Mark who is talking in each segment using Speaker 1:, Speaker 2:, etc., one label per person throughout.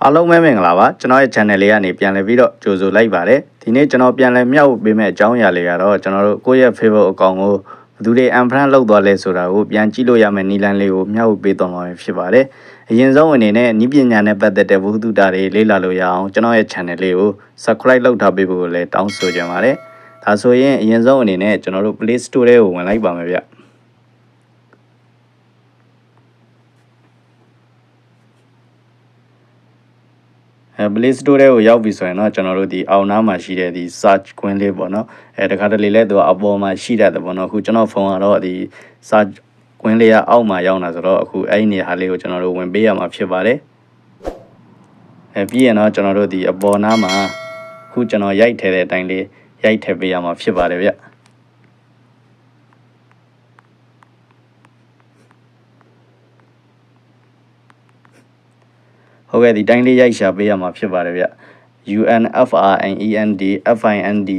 Speaker 1: အားလုံးပဲမင်္ဂလာပါကျွန်တော်ရဲ့ channel လေးကနေပြန်လည်ပြီးတော့ကြိုဆိုလိုက်ပါတယ်ဒီနေ့ကျွန်တော်ပြန်လည်မြောက်ပေးမယ့်အကြောင်းအရာလေးကတော့ကျွန်တော်တို့ကိုယ့်ရဲ့ Facebook account ကိုဘယ်သူတွေ unfriend လုပ်သွားလဲဆိုတာကိုပြန်ကြည့်လို့ရမယ့်နည်းလမ်းလေးကိုမြောက်ပေးသွားမှာဖြစ်ပါတယ်အရင်ဆုံးအနေနဲ့နည်းပညာနဲ့ပတ်သက်တဲ့ဘုသူတာတွေလေ့လာလို့ရအောင်ကျွန်တော်ရဲ့ channel လေးကို subscribe လုပ်ထားပေးဖို့လည်းတောင်းဆိုကြပါတယ်ဒါဆိုရင်အရင်ဆုံးအနေနဲ့ကျွန်တော်တို့ Play Store ထဲကိုဝင်လိုက်ပါမယ်ဗျPlay Store ထဲကိုရောက်ပြီဆိုရင်တော့ကျွန်တော်တို့ဒီအောက်နားမှာရှိတဲ့ဒီ search ခွင်းလေးပေါ့နော်တခါတလေလဲသူကအပေါ်မှာရှိတတ်တယ်ပေါ့နော်အခုကျွန်တော်ဖုန်းကတော့ဒီ search ခွင်းလေးကအောက်မှာရောက်လာဆိုတော့အခုအဲ့ဒီနေရာလေးကိုကျွန်တော်တို့ဝင်ပေးရမှာဖြစ်ပါတယ်ပြီးရင်တော့ကျွန်တော်တို့ဒီအပေါ်နားမှာအခုကျွန်တော်ရိုက်ထည့်တဲ့အတိုင်းလေးရိုက်ထည့်ပေးရမှာဖြစ်ပါတယ်ဗျဟုတ်ကဲ့ဒီတိုင်းလေးရိုက်ရှာပေးရမှာဖြစ်ပါတယ်ဗျ UNFRIEND FIND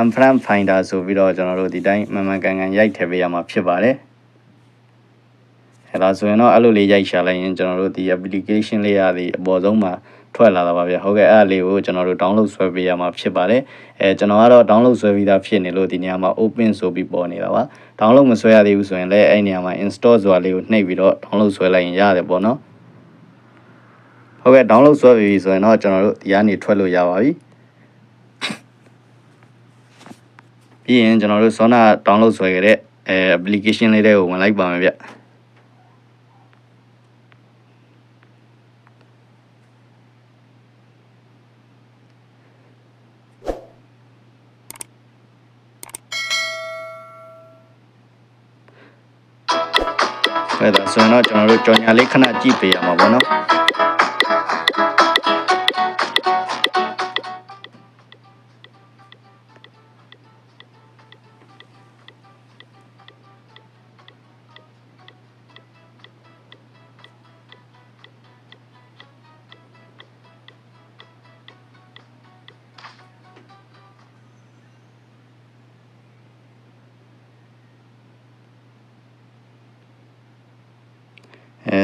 Speaker 1: unfriend finder ဆိုပြီးတော့ကျွန်တော်တို့ဒီတိုင်းမှန်မှန်ကန်ကန်ရိုက်ထည့်ပေးရမှာဖြစ်ပါတယ်အဲ့ဒါဆိုရင်တော့အဲ့လိုလေးရိုက်ရှာလိုက်ရင်ကျွန်တော်တို့ဒီ application လေးရသည်အပေါ်ဆုံးမှာထွက်လာတာပါဗျဟုတ်ကဲ့အဲ့ဒါလေးကိုကျွန်တော်တို့ download ဆွဲပေးရမှာဖြစ်ပါတယ်ကျွန်တော်ကတော့ download ဆွဲပြီးသားဖြစ်နေလို့ဒီနေရာမှာ open ဆိုပြီးပေါ်နေတာပါ download မဆွဲရသေးဘူးဆိုရင်လည်းအဲ့နေရာမှာ install ဆိုတာလေးကိုနှိပ်ပြီးတော့ download ဆွဲလိုက်ရင်ရတယ်ပေါ့နော်ဟုတ်ကဲ့ download ဆွဲပြီဆိုရင်တော့ကျွန်တော်တို့ဒီကနေထွက်လို့ရပါပြီပြီးရင်ကျွန်တော်တို့စောနာ download ဆွဲခဲ့တဲ့application လေးတွေကိုဝင်လိုက်ပါမယ်ဗျအဲ့ဒါဆိုရင်တော့ကျွန်တော်တို့ကြော်ညာလေးခဏကြည့်ပေးရမှာပေါ့နော်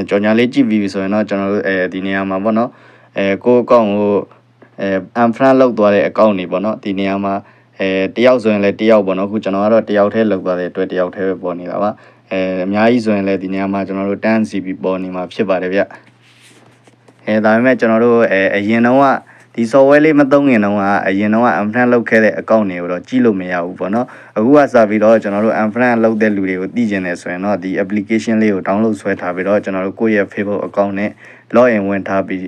Speaker 1: ကြော်ညာလေးကြည့်ပြီးဆိုရင်တော့ကျွန်တော်တို့ဒီနေရာမှာပေါ့နော်ကိုယ့်အကောင့်ကိုunfriend လုပ်သွားတဲ့အကောင့်တွေပေါ့နော်ဒီနေရာမှာတယောက်ဆိုရင်လည်းတယောက်ပေါ့နော်အခုကျွန်တော်ကတော့တယောက်တည်းလုပ်သွားတဲ့အတွက်တယောက်တည်းပဲပေါ်နေတာပါအများကြီးဆိုရင်လည်းဒီနေရာမှာကျွန်တော်တို့ 10CB ပေါ်နေမှာဖြစ်ပါတယ်ဗျဒါပေမဲ့ကျွန်တော်တို့အရင်တော့ဒီ software လေးမသုံးခင်တော့အရင်တော့ unfriend လုပ်ခဲ့တဲ့အကောင့်တွေကိုတော့ကြည့်လို့မရဘူးပေါ့နော်အခုကစပြီးတော့ကျွန်တော်တို့ unfriend လုပ်တဲ့လူတွေကိုသိကျင်တယ်ဆိုရင်တော့ဒီ application လေးကို download ဆွဲထားပြီးတော့ကျွန်တော်တို့ကိုယ့်ရဲ့ Facebook account နဲ့ login ဝင်ထားပြီး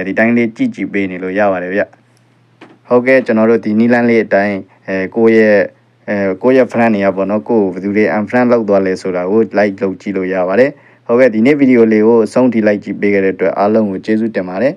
Speaker 1: ဒီတိုင်းလေးကြည့်ပေးနေလို့ရပါတယ်ဗျဟုတ်ကဲ့ကျွန်တော်တို့ဒီနီလန်းလေးအတိုင်းကိုယ့်ရဲ့ friend တွေကပေါ့နော်ကိုယ်ဘယ်သူတွေ unfriend လုပ်သွားလဲဆိုတာကို like လုပ်ကြည့်လို့ရပါတယ်ဟုတ်ကဲ့ဒီနေ့ဗီဒီယိုလေးကိုအဆုံးထိ like ကြည့်ပေးခဲ့တဲ့အတွက်အားလုံးကိုကျေးဇူးတင်ပါတယ်